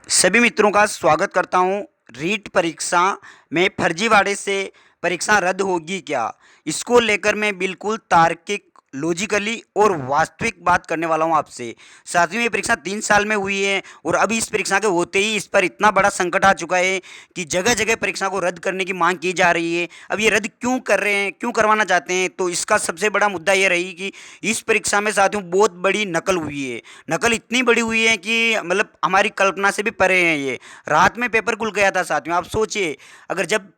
सभी मित्रों का स्वागत करता हूं। रीट परीक्षा में फर्जीवाड़े से परीक्षा रद्द होगी क्या? इसको लेकर मैं बिल्कुल तार्किक, लॉजिकली और वास्तविक बात करने वाला हूं आपसे। सातवीं ये परीक्षा 3 साल में हुई है और अभी इस परीक्षा के होते ही इस पर इतना बड़ा संकट आ चुका है कि जगह-जगह परीक्षा को रद्द करने की मांग की जा रही है। अब ये रद्द क्यों कर रहे हैं, क्यों करवाना चाहते हैं? तो इसका सबसे बड़ा मुद्दा ये रही कि इस परीक्षा में साथियों बहुत बड़ी नकल हुई है। नकल इतनी बड़ी हुई है कि मतलब हमारी कल्पना से भी परे है ये। रात में पेपर खुल गया था साथियों, आप सोचिए, अगर जब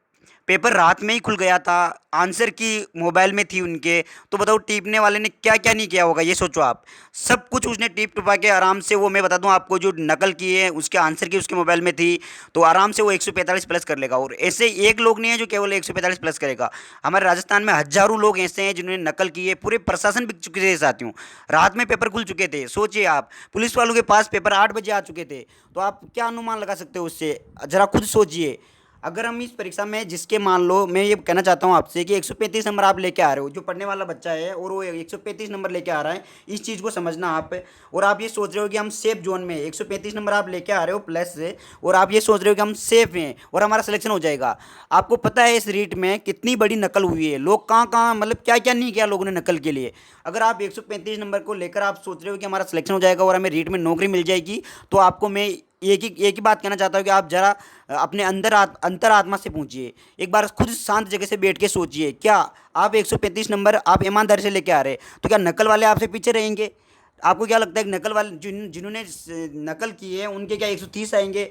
पेपर रात में ही खुल गया था, आंसर की मोबाइल में थी उनके, तो बताओ टीपने वाले ने क्या क्या नहीं किया होगा, ये सोचो आप। सब कुछ उसने टीप टुपा के आराम से, वो मैं बता दूं आपको, जो नकल की है उसके आंसर की उसके मोबाइल में थी, तो आराम से वो 145 प्लस कर लेगा। और ऐसे एक लोग नहीं है जो केवल 145 प्लस करेगा। हमारे राजस्थान में हजारों लोग ऐसे हैं जिन्होंने नकल की है। पूरे प्रशासन बिक चुके थे साथियों, रात में पेपर खुल चुके थे। सोचिए आप, पुलिस वालों के पास पेपर 8 बजे आ चुके थे, तो आप क्या अनुमान लगा सकते हो उससे? जरा खुद सोचिए। अगर हम इस परीक्षा में जिसके, मान लो, मैं ये कहना चाहता हूँ आपसे कि 135 नंबर आप लेके आ रहे हो, जो पढ़ने वाला बच्चा है और वो 135 नंबर लेके आ रहा है, इस चीज़ को समझना आप। और आप ये सोच रहे हो कि हम सेफ जोन में 135 नंबर आप लेके आ रहे हो प्लस से, और आप ये सोच रहे हो कि हम सेफ हैं और हमारा सिलेक्शन हो जाएगा। आपको पता है इस रीट में कितनी बड़ी नकल हुई है, लोग कहाँ कहाँ मतलब क्या क्या नहीं किया लोगों ने नकल के लिए। अगर आप 135 नंबर को लेकर आप सोच रहे हो कि हमारा सिलेक्शन हो जाएगा और हमें रीट में नौकरी मिल जाएगी, तो आपको मैं एक ही बात कहना चाहता हूँ कि आप जरा अपने अंतरात्मा से पूछिए। एक बार खुद शांत जगह से बैठ के सोचिए, क्या आप 135 नंबर आप ईमानदारी से लेके आ रहे हैं, तो क्या नकल वाले आपसे पीछे रहेंगे? आपको क्या लगता है कि नकल वाले जिन्होंने नकल की है उनके क्या 130 आएंगे?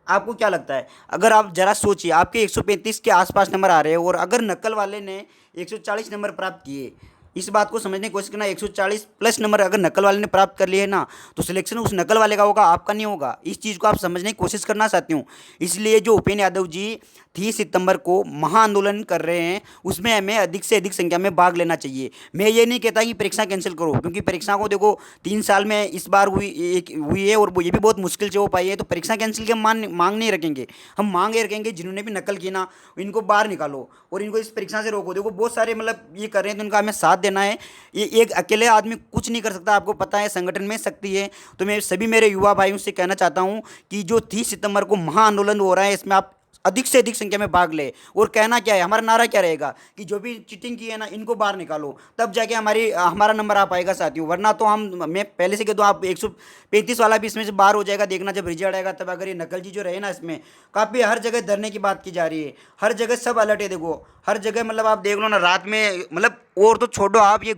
आपको क्या लगता है? अगर आप जरा सोचिए, आपके 135 के आसपास नंबर आ रहे हैं और अगर नकल वाले ने 140 नंबर प्राप्त किए, इस बात को समझने की कोशिश करना। 140 प्लस नंबर अगर नकल वाले ने प्राप्त कर लिए है ना, तो सिलेक्शन उस नकल वाले का होगा, आपका नहीं होगा। इस चीज़ को आप समझने की कोशिश करना चाहती हूँ। इसलिए जो उपेंद्र यादव जी 30 सितंबर को महाआंदोलन कर रहे हैं, उसमें हमें अधिक से अधिक संख्या में भाग लेना चाहिए। मैं ये नहीं कहता कि परीक्षा कैंसिल करो, क्योंकि परीक्षा को देखो 3 साल में इस बार हुई है और वो ये भी बहुत मुश्किल से हो पाई है। तो परीक्षा कैंसिल की हम मांग नहीं रखेंगे। हम मांग ये रखेंगे, जिन्होंने भी नकल की ना, इनको बाहर निकालो और इनको इस परीक्षा से रोको। देखो बहुत सारे मतलब ये कर रहे हैं, तो इनका हमें साथ देना है। ये एक अकेले आदमी कुछ नहीं कर सकता, आपको पता है, संगठन में शक्ति है। तो मैं सभी मेरे युवा भाइयों से कहना चाहता हूँ कि जो 30 सितंबर को महाआंदोलन हो रहा है, इसमें आप अधिक से अधिक संख्या में भाग ले। और कहना क्या है, हमारा नारा क्या रहेगा कि जो भी चीटिंग की है ना, इनको बाहर निकालो, तब जाके हमारा नंबर आ पाएगा साथियों। वरना तो मैं पहले से कह दूं, आप 135 वाला भी इसमें से बाहर हो जाएगा, देखना जब रिजल्ट आएगा तब। अगर ये नकल जी जो रहे ना, इसमें काफ़ी हर जगह धरने की बात की जा रही है, हर जगह सब अलर्ट है। देखो हर जगह, मतलब आप देख लो ना रात में, मतलब और तो छोड़ो आप, ये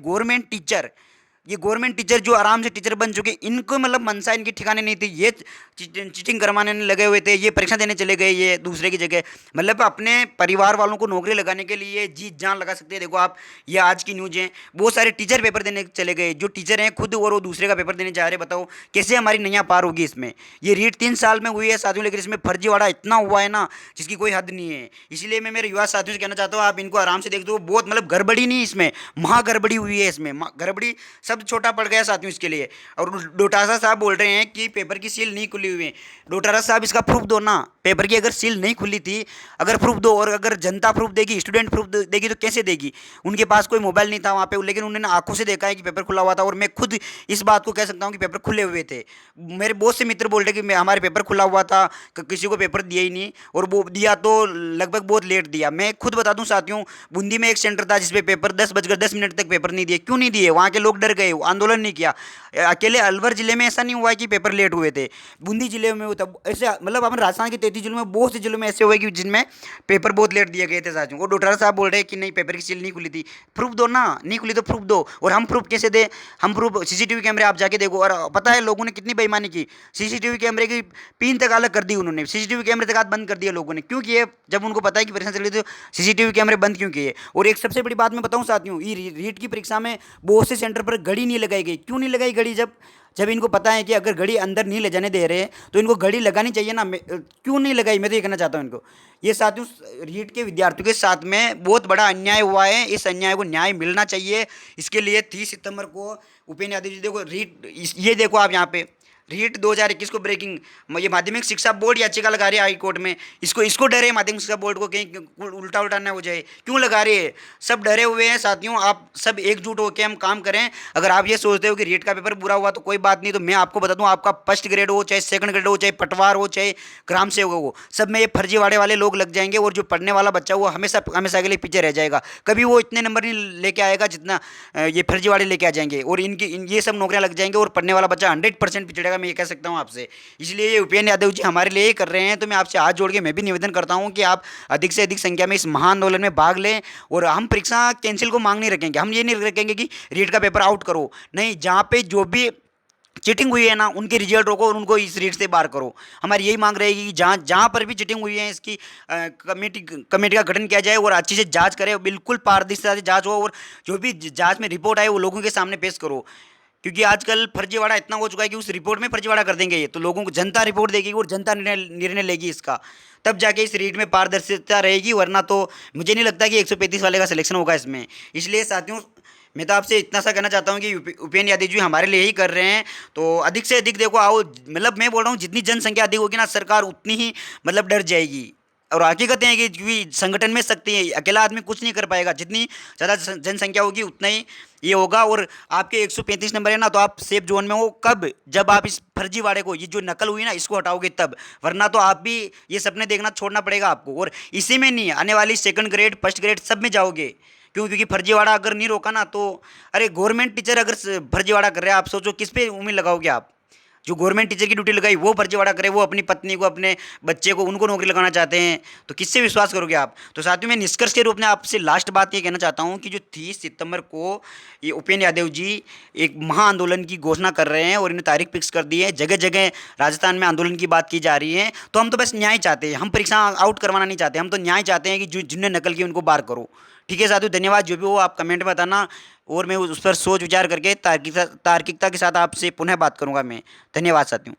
गवर्नमेंट टीचर जो आराम से टीचर बन चुके, इनको मतलब मनसा इनकी ठिकाने नहीं थी। ये चीटिंग करवाने में लगे हुए थे, ये परीक्षा देने चले गए ये दूसरे की जगह। मतलब अपने परिवार वालों को नौकरी लगाने के लिए जी जान लगा सकते हैं। देखो आप, ये आज की न्यूज़ है, बहुत सारे टीचर पेपर देने चले गए, जो टीचर हैं खुद, और वो दूसरे का पेपर देने जा रहे हैं। बताओ कैसे हमारी नैया पार होगी इसमें? ये रीट 3 साल में हुई है साथियों, लेकिन इसमें फर्जीवाड़ा इतना हुआ है ना, जिसकी कोई हद नहीं है। इसलिए मैं मेरे युवा साथियों से कहना चाहता हूँ, आप इनको आराम से देख दो। बहुत मतलब गड़बड़ी नहीं, इसमें महा गड़बड़ी हुई है। इसमें गड़बड़ी शब्द छोटा पड़ गया साथियों इसके लिए। और डोटासा साहब बोल रहे हैं कि पेपर की सील नहीं खुली हुई है। डोटासा साहब इसका प्रूफ दो ना, पेपर की अगर सील नहीं खुली थी, अगर प्रूफ दो। और अगर जनता प्रूफ देगी, स्टूडेंट प्रूफ देगी, तो कैसे देगी? उनके पास कोई मोबाइल नहीं था वहाँ पे, लेकिन उन्होंने आंखों से देखा है कि पेपर खुला हुआ था। और मैं खुद इस बात को कह सकता हूँ कि पेपर खुले हुए थे। मेरे बहुत से मित्र बोल रहे कि हमारे पेपर खुला हुआ था, किसी को पेपर दिया ही नहीं, और वो दिया तो लगभग बहुत लेट दिया। मैं खुद बता दूं साथियों, बूंदी में एक सेंटर था जिसपे पेपर 10 बजकर 10 मिनट तक पेपर नहीं दिए। क्यों नहीं दिए? वहाँ के लोग डर गए, आंदोलन नहीं किया। अकेले अलवर जिले में ऐसा नहीं हुआ कि पेपर लेट हुए थे, बूंदी जिले में होता ऐसे। मतलब अपने राजस्थान के 33 जिलों में बहुत से जिलों में ऐसे हुए कि जिनमें पेपर बहुत लेट दिए गए थे साथियों। और डॉक्टर साहब बोल रहे हैं कि नहीं, पेपर की सील नहीं खुली थी। प्रूफ दो ना, नहीं खुली तो प्रूफ दो। और हम प्रूफ कैसे दे? हम प्रूफ सीसीटीवी कैमरे आप जाके देखो। और पता है लोगों ने कितनी बेईमानी की, सीसीटीवी कैमरे की पिन तक अलग कर दी उन्होंने, सीसीटीवी कैमरे तक बंद कर दिया लोगों ने। क्यों किए? जब उनको पता है कि परीक्षा चल रही थी, तो सीसीटीवी कैमरे बंद क्यों किए? और एक सबसे बड़ी बात मैं बताऊं साथियों, ये रीट की परीक्षा में बहुत से सेंटर पर घड़ी नहीं लगाई गई। क्यों नहीं लगाई घड़ी? जब जब इनको पता है कि अगर घड़ी अंदर नहीं ले जाने दे रहे हैं, तो इनको घड़ी लगानी चाहिए ना। क्यों नहीं लगाई? मैं तो ये कहना चाहता हूँ इनको। ये साथियों, रीट के विद्यार्थियों के साथ में बहुत बड़ा अन्याय हुआ है। इस अन्याय को न्याय मिलना चाहिए। इसके लिए 30 सितंबर को उपेंद्र यादव जी, देखो रीट ये देखो आप यहाँ पे रीट 2021 को ब्रेकिंग, ये माध्यमिक शिक्षा बोर्ड याचिका लगा रही है हाई कोर्ट में। इसको डरे है माध्यमिक शिक्षा बोर्ड को कहीं उल्टा उल्टा ना हो जाए, क्यों लगा रही है? सब डरे हुए हैं साथियों, आप सब एकजुट होकर हम काम करें। अगर आप ये सोचते हो कि रीट का पेपर बुरा हुआ तो कोई बात नहीं, तो मैं आपको बता दूं, आपका फर्स्ट ग्रेड हो चाहे सेकंड ग्रेड हो चाहे पटवार हो चाहे ग्राम सेवक हो, सब में ये फर्जीवाड़े वाले लोग लग जाएंगे, और जो पढ़ने वाला बच्चा वो हमेशा हमेशा के लिए पीछे रह जाएगा। कभी वो इतने नंबर नहीं लेके आएगा जितना ये फर्जीवाड़े लेके आ जाएंगे, और ये सब नौकरियां लग जाएंगे, और पढ़ने वाला बच्चा 100% पिछड़ेगा, मैं ये कह सकता हूँ आपसे। इसलिए ये उपेंद्र यादव जी हमारे लिए ही कर रहे हैं, तो मैं आपसे हाथ जोड़ के मैं भी निवेदन करता हूँ कि आप अधिक से अधिक संख्या में इस महाआंदोलन में भाग लें। और हम परीक्षा कैंसिल को मांग नहीं रखेंगे, हम ये नहीं रखेंगे कि रीट का पेपर आउट करो, नहीं, जहाँ पे जो भी चीटिंग हुई है ना उनके रिजल्ट रोको और उनको इस रीट से बाहर करो। हमारी यही मांग रहेगी कि जहाँ जहाँ पर भी चीटिंग हुई है इसकी कमेटी का गठन किया जाए और अच्छी से जांच करे, बिल्कुल पारदर्शिता से जांच हो, और जो भी जांच में रिपोर्ट आए वो लोगों के सामने पेश करो। क्योंकि आजकल फर्जीवाड़ा इतना हो चुका है कि उस रिपोर्ट में फर्जीवाड़ा कर देंगे ये, तो लोगों को जनता रिपोर्ट देगी और जनता निर्णय लेगी इसका, तब जाके इस रीट में पारदर्शिता रहेगी, वरना तो मुझे नहीं लगता कि 135 वाले का सिलेक्शन होगा इसमें। इसलिए साथियों, मैं तो आपसे इतना सा कहना चाहता हूँ कि उपेंद्र यादव जी हमारे लिए ही कर रहे हैं, तो अधिक से अधिक देखो आओ, मतलब मैं बोल रहा हूँ जितनी जनसंख्या अधिक होगी ना सरकार उतनी ही मतलब डर जाएगी। और हकीकतें हैं कि क्योंकि संगठन में शक्ति है, अकेला आदमी कुछ नहीं कर पाएगा, जितनी ज़्यादा जनसंख्या होगी उतना ही ये होगा। और आपके 135 नंबर है ना, तो आप सेफ जोन में हो कब, जब आप इस फर्जीवाड़े को, ये जो नकल हुई ना इसको हटाओगे तब, वरना तो आप भी ये सपने देखना छोड़ना पड़ेगा आपको। और इसी में नहीं, आने वाली सेकंड ग्रेड फर्स्ट ग्रेड सब में जाओगे। क्यों? क्योंकि फर्जीवाड़ा अगर नहीं रोका ना तो, अरे गवर्नमेंट टीचर अगर फर्जीवाड़ा कर रहे हैं, आप सोचो किस पे उम्मीद लगाओगे आप? जो गवर्नमेंट टीचर की ड्यूटी लगाई वो फर्जीवाड़ा करे, वो अपनी पत्नी को अपने बच्चे को उनको नौकरी लगाना चाहते हैं, तो किससे विश्वास करोगे आप? तो साथियों, मैं निष्कर्ष के रूप में आपसे लास्ट बात ये कहना चाहता हूँ कि जो 30 सितंबर को ये उपेंद्र यादव जी एक महाआंदोलन की घोषणा कर रहे हैं और इन्हें तारीख फिक्स कर दी है, जगह जगह राजस्थान में आंदोलन की बात की जा रही है। तो हम तो बस न्याय चाहते हैं, हम परीक्षा आउट करवाना नहीं चाहते, हम तो न्याय चाहते हैं कि जो जिनने नकल की उनको बाहर करो। ठीक है साथियों, धन्यवाद। जो भी हो आप कमेंट में बताना, और मैं उस पर सोच विचार करके तार्किकता के साथ आपसे पुनः बात करूंगा मैं। धन्यवाद साथियों।